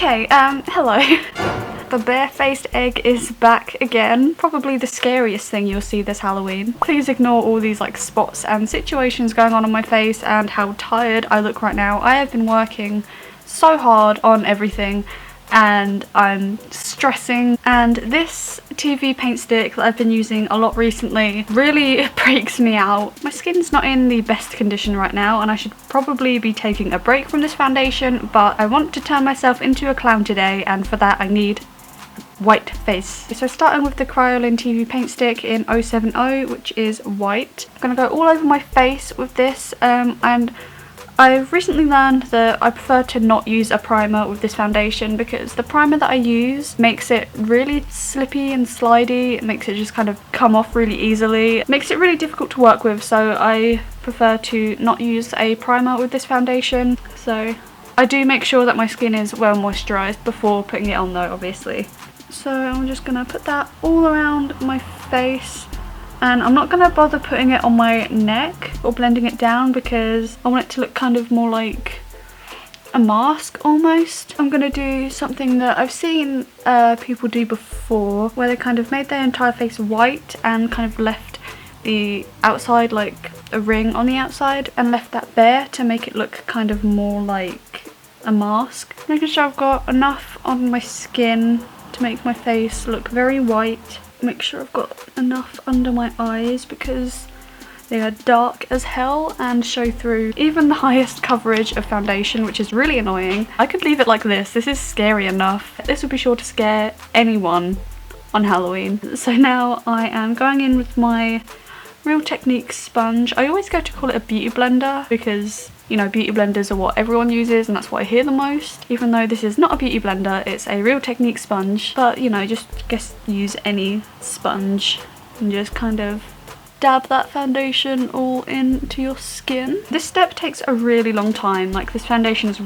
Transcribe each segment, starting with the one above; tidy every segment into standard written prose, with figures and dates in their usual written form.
Okay, hello. The barefaced egg is back again. Probably the scariest thing you'll see this Halloween. Please ignore all these like spots and situations going on my face and how tired I look right now. I have been working so hard on everything and I'm stressing, and this TV paint stick that I've been using a lot recently really breaks me out. My skin's not in the best condition right now and I should probably be taking a break from this foundation, but I want to turn myself into a clown today, and for that I need white face. So starting with the Kryolan TV paint stick in 070, which is white. I'm gonna go all over my face with this, and I've recently learned that I prefer to not use a primer with this foundation because the primer that I use makes it really slippy and slidey. It makes it just kind of come off really easily. It makes it really difficult to work with, so I prefer to not use a primer with this foundation. So I do make sure that my skin is well moisturised before putting it on though, obviously. So I'm just gonna put that all around my face, and I'm not gonna bother putting it on my neck or blending it down because I want it to look kind of more like a mask almost. I'm gonna do something that I've seen people do before, where they kind of made their entire face white and kind of left the outside like a ring on the outside and left that bare to make it look kind of more like a mask. Making sure I've got enough on my skin to make my face look very white. Make sure I've got enough under my eyes because they are dark as hell and show through even the highest coverage of foundation, which is really annoying. I could leave it like this. This is scary enough. This would be sure to scare anyone on Halloween. So now I am going in with my Real Technique sponge. I always go to call it a beauty blender because, you know, beauty blenders are what everyone uses and that's what I hear the most. Even though this is not a beauty blender, it's a Real Technique sponge. But, you know, just use any sponge and just kind of dab that foundation all into your skin. This step takes a really long time. Like, this foundation is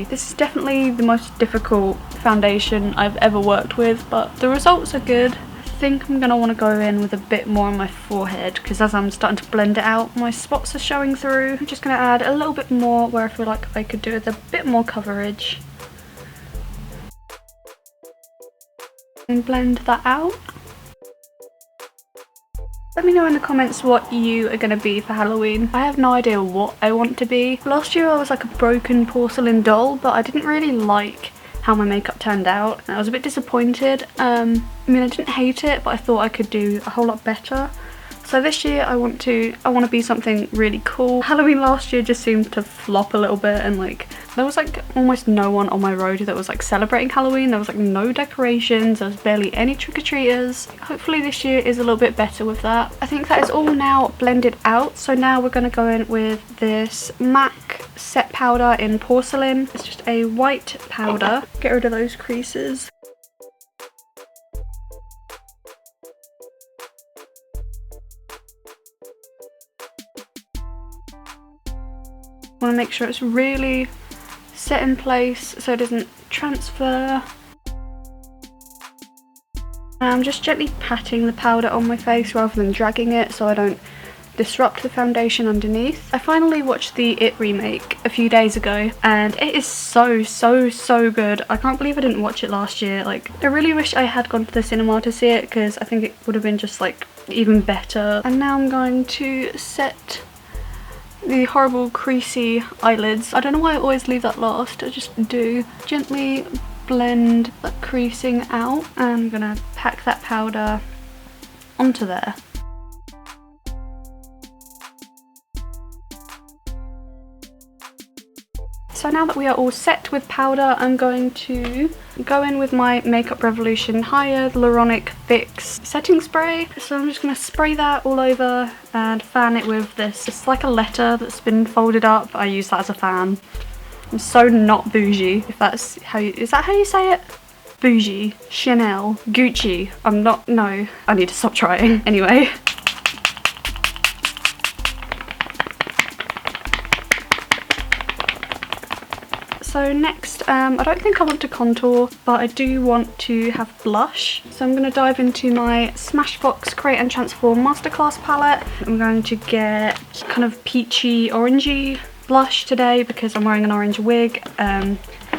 this is definitely the most difficult foundation I've ever worked with, but the results are good. I think I'm going to want to go in with a bit more on my forehead because as I'm starting to blend it out, my spots are showing through. I'm just going to add a little bit more where I feel like I could do with a bit more coverage. And blend that out. Let me know in the comments what you are going to be for Halloween. I have no idea what I want to be. Last year I was like a broken porcelain doll, but I didn't really like how my makeup turned out. I was a bit disappointed. I mean, I didn't hate it, but I thought I could do a whole lot better. So this year I want to be something really cool. Halloween last year just seemed to flop a little bit, and like there was like almost no one on my road that was like celebrating Halloween. There was like no decorations, there was barely any trick-or-treaters. Hopefully this year is a little bit better with that. I think that is all now blended out. So now we're gonna go in with this MAC set powder in Porcelain. It's just a white powder. Get rid of those creases. I want to make sure it's really set in place so it doesn't transfer. And I'm just gently patting the powder on my face rather than dragging it so I don't disrupt the foundation underneath. I finally watched the It remake a few days ago and it is so good. I can't believe I didn't watch it last year. Like, I really wish I had gone to the cinema to see it because I think it would have been just like even better. And now I'm going to set the horrible creasy eyelids. I don't know why I always leave that last, I just do. Gently blend that creasing out and I'm gonna pack that powder onto there. So now that we are all set with powder, I'm going to go in with my Makeup Revolution Hyaluronic Fix setting spray. So I'm just going to spray that all over and fan it with this. It's like a letter that's been folded up. I use that as a fan. I'm so not bougie, if that's how you, is that how you say it? Bougie, Chanel, Gucci. I'm not, no, I need to stop trying. Anyway. So next, I don't think I want to contour, but I do want to have blush. So I'm going to dive into my Smashbox Create and Transform Masterclass palette. I'm going to get kind of peachy, orangey blush today because I'm wearing an orange wig.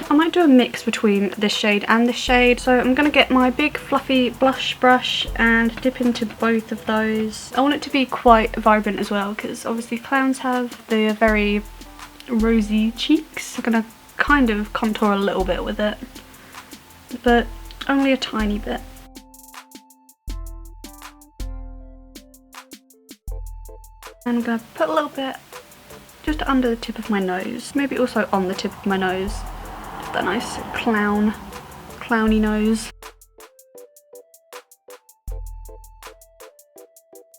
I might do a mix between this shade and this shade. So I'm going to get my big fluffy blush brush and dip into both of those. I want it to be quite vibrant as well because obviously clowns have the very rosy cheeks. I'm going to kind of contour a little bit with it, but only a tiny bit. And I'm going to put a little bit just under the tip of my nose, maybe also on the tip of my nose. Just that nice clowny nose.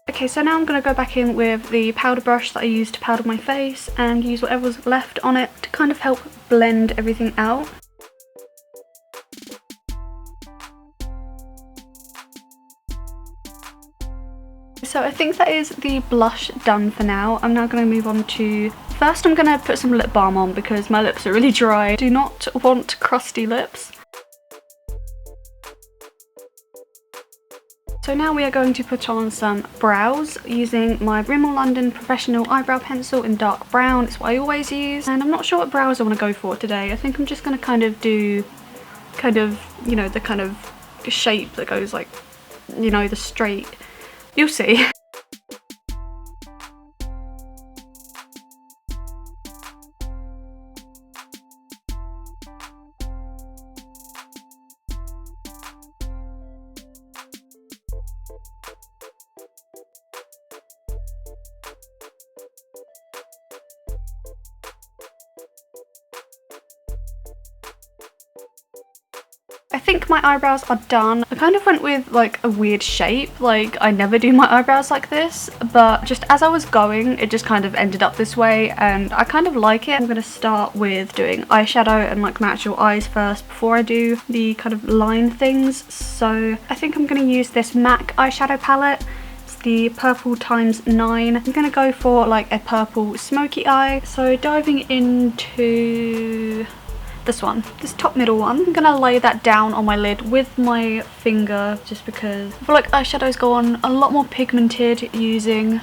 Okay, so now I'm going to go back in with the powder brush that I used to powder my face and use whatever's left on it to kind of help blend everything out. So I think that is the blush done for now. I'm now going to move on to... First I'm going to put some lip balm on because my lips are really dry. I do not want crusty lips. So now we are going to put on some brows using my Rimmel London Professional Eyebrow Pencil in dark brown. It's what I always use. And I'm not sure what brows I want to go for today. I think I'm just going to kind of do, you know, the kind of shape that goes like, you know, the straight. You'll see. I think my eyebrows are done. I kind of went with like a weird shape, like I never do my eyebrows like this, but just as I was going it just kind of ended up this way and I kind of like it. I'm going to start with doing eyeshadow and like my actual eyes first before I do the kind of line things. So I think I'm going to use this MAC eyeshadow palette. It's the purple ×9. I'm going to go for like a purple smoky eye. So diving into this one, this top middle one. I'm gonna lay that down on my lid with my finger just because I feel like eyeshadows go on a lot more pigmented using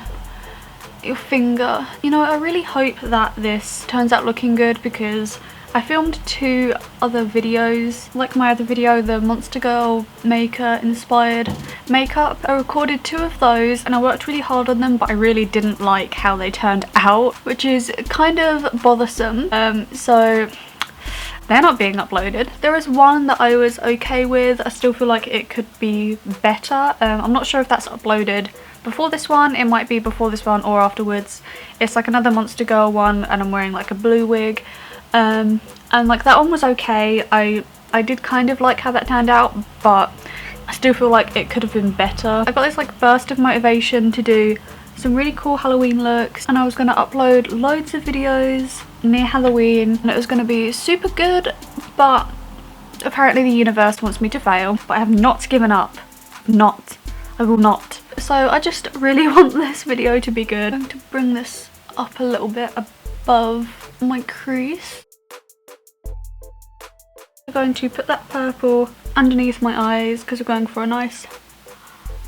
your finger. You know, I really hope that this turns out looking good because I filmed 2 other videos, like my other video, the Monster Girl maker inspired makeup. I recorded 2 of those and I worked really hard on them, but I really didn't like how they turned out, which is kind of bothersome. So they're not being uploaded. There is one that I was okay with. I still feel like it could be better. I'm not sure if that's uploaded before this one. It might be before this one or afterwards. It's like another Monster Girl one and I'm wearing like a blue wig. And like that one was okay. I did kind of like how that turned out, but I still feel like it could have been better. I got this like burst of motivation to do some really cool Halloween looks and I was going to upload loads of videos near Halloween and it was going to be super good, but apparently the universe wants me to fail. But I have not given up. I will not. So I just really want this video to be good. I'm going to bring this up a little bit above my crease. I'm going to put that purple underneath my eyes because we're going for a nice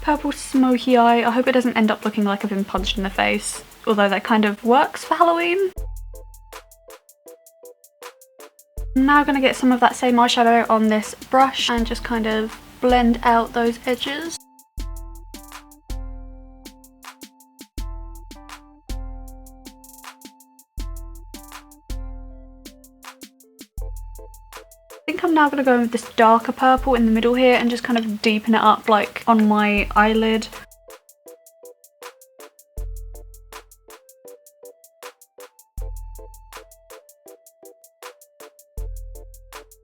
purple smoky eye. I hope it doesn't end up looking like I've been punched in the face, although that kind of works for Halloween. I'm now going to get some of that same eyeshadow on this brush and just kind of blend out those edges. I think I'm now going to go with this darker purple in the middle here and just kind of deepen it up like on my eyelid.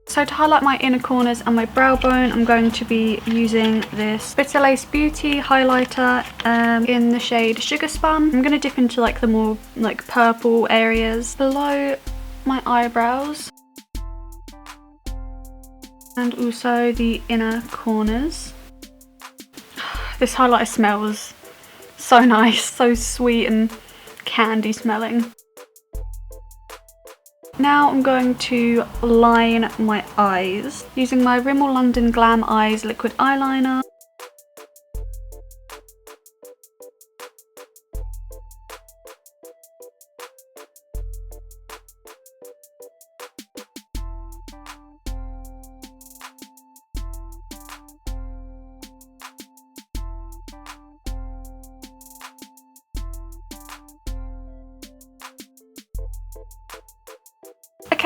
So to highlight my inner corners and my brow bone, I'm going to be using this Porcelain Beauty highlighter in the shade Sugar Spun. I'm going to dip into like the more like purple areas below my eyebrows. And also the inner corners. This highlighter smells so nice, so sweet and candy smelling. Now I'm going to line my eyes using my Rimmel London Glam'Eyes liquid eyeliner.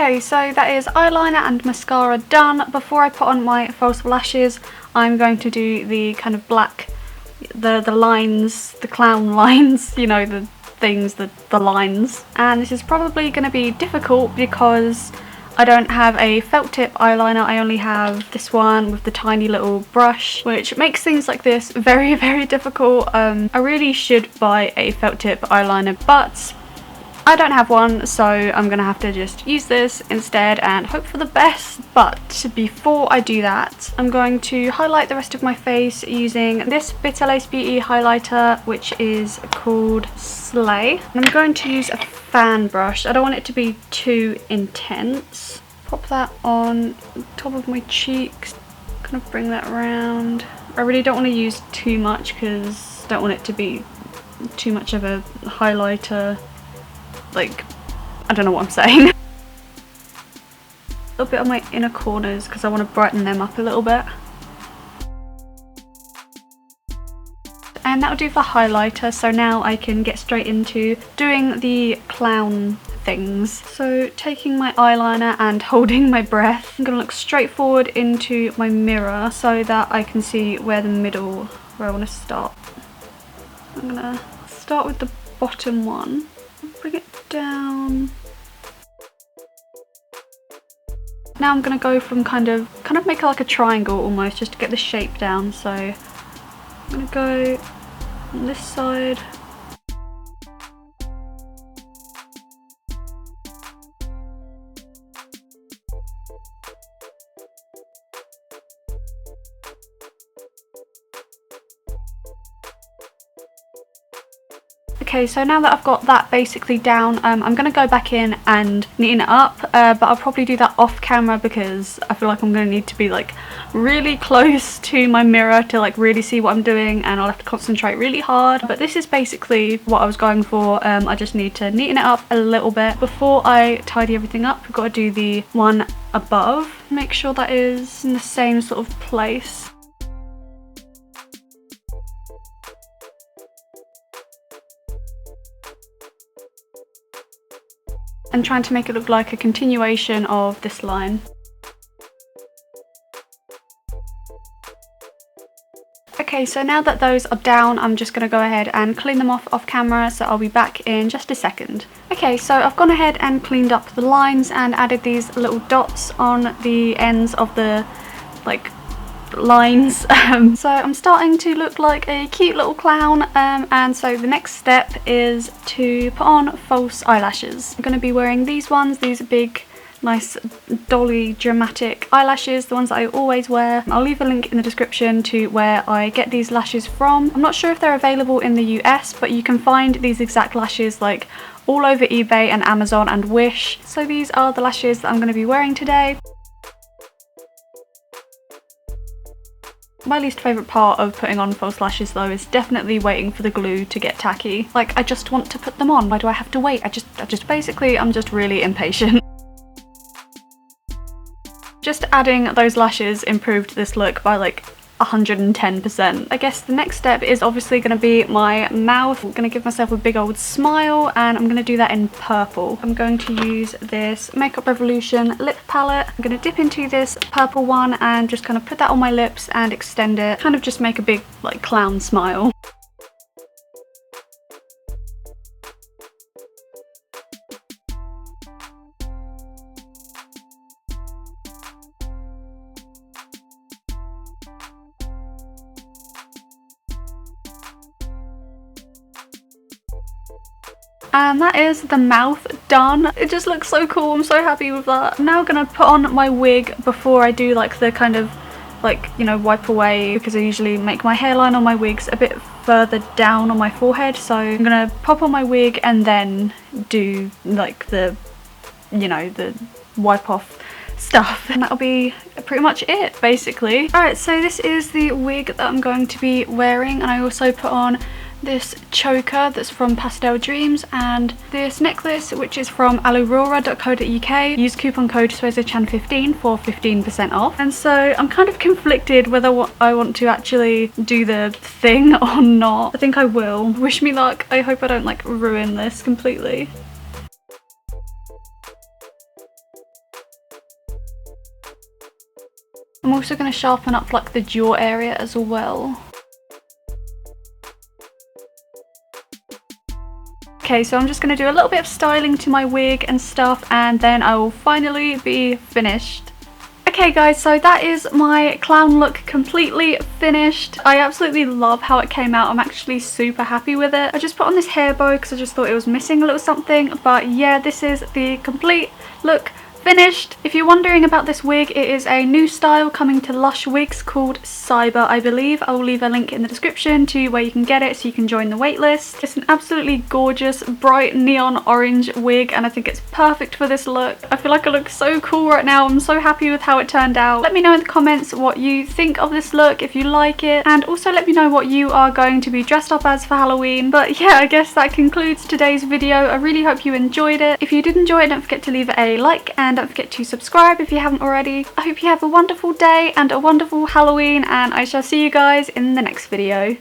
Okay, so that is eyeliner and mascara done. Before I put on my false lashes, I'm going to do the kind of black, the lines, the clown lines, you know, the things, the lines. And this is probably going to be difficult because I don't have a felt tip eyeliner. I only have this one with the tiny little brush, which makes things like this very, very difficult. I really should buy a felt tip eyeliner, but I don't have one, so I'm gonna have to just use this instead and hope for the best. But before I do that, I'm going to highlight the rest of my face using this Bitter Lace Beauty highlighter, which is called Slay. I'm going to use a fan brush. I don't want it to be too intense. Pop that on top of my cheeks, kind of bring that around. I really don't want to use too much because I don't want it to be too much of a highlighter. Like, I don't know what I'm saying. A little bit on my inner corners because I want to brighten them up a little bit. And that'll do for highlighter, so now I can get straight into doing the clown things. So taking my eyeliner and holding my breath, I'm going to look straight forward into my mirror so that I can see where the middle, where I want to start. I'm going to start with the bottom one. Bring it down. Now I'm going to go from kind of make it like a triangle almost, just to get the shape down. So I'm going to go on this side. Okay, so now that I've got that basically down, I'm going to go back in and neaten it up, but I'll probably do that off camera because I feel like I'm going to need to be like really close to my mirror to like really see what I'm doing, and I'll have to concentrate really hard. But this is basically what I was going for. I just need to neaten it up a little bit. Before I tidy everything up, we've got to do the one above. Make sure that is in the same sort of place. And trying to make it look like a continuation of this line. Okay, so now that those are down, I'm just going to go ahead and clean them off camera, so I'll be back in just a second. Okay, so I've gone ahead and cleaned up the lines and added these little dots on the ends of the like lines. So I'm starting to look like a cute little clown, and so the next step is to put on false eyelashes. I'm going to be wearing these ones, these big nice dolly dramatic eyelashes, the ones that I always wear. I'll leave a link in the description to where I get these lashes from. I'm not sure if they're available in the US, but you can find these exact lashes like all over eBay and Amazon and Wish. So these are the lashes that I'm going to be wearing today. My least favourite part of putting on false lashes though is definitely waiting for the glue to get tacky. Like, I just want to put them on. Why do I have to wait? I'm just really impatient. Just adding those lashes improved this look by like 110%. I guess the next step is obviously going to be my mouth. I'm going to give myself a big old smile, and I'm going to do that in purple. I'm going to use this Makeup Revolution lip palette. I'm going to dip into this purple one and just kind of put that on my lips and extend it. Kind of just make a big like clown smile. And that is the mouth done. It just looks so cool. I'm so happy with that. I'm now gonna put on my wig before I do like the kind of like, you know, wipe away, because I usually make my hairline on my wigs a bit further down on my forehead. So I'm gonna pop on my wig and then do like the, you know, the wipe off stuff, and that'll be pretty much it basically. Alright, so this is the wig that I'm going to be wearing, and I also put on this choker that's from Pastel Dreams and this necklace which is from alurora.co.uk. Use coupon code SwezoChan15 for 15% off. And so I'm kind of conflicted whether I want to actually do the thing or not. I think I will. Wish me luck. I hope I don't like ruin this completely. I'm also going to sharpen up like the jaw area as well. Okay, so I'm just going to do a little bit of styling to my wig and stuff, and then I will finally be finished. Okay guys, so that is my clown look completely finished. I absolutely love how it came out. I'm actually super happy with it. I just put on this hair bow because I just thought it was missing a little something, but yeah, this is the complete look finished. If you're wondering about this wig, it is a new style coming to Lush Wigs called Cyber, I believe. I will leave a link in the description to where you can get it so you can join the waitlist. It's an absolutely gorgeous bright neon orange wig and I think it's perfect for this look. I feel like I look so cool right now. I'm so happy with how it turned out. Let me know in the comments what you think of this look, if you like it, and also let me know what you are going to be dressed up as for Halloween. But yeah, I guess that concludes today's video. I really hope you enjoyed it. If you did enjoy it, don't forget to leave it a like and don't forget to subscribe if you haven't already. I hope you have a wonderful day and a wonderful Halloween, and I shall see you guys in the next video.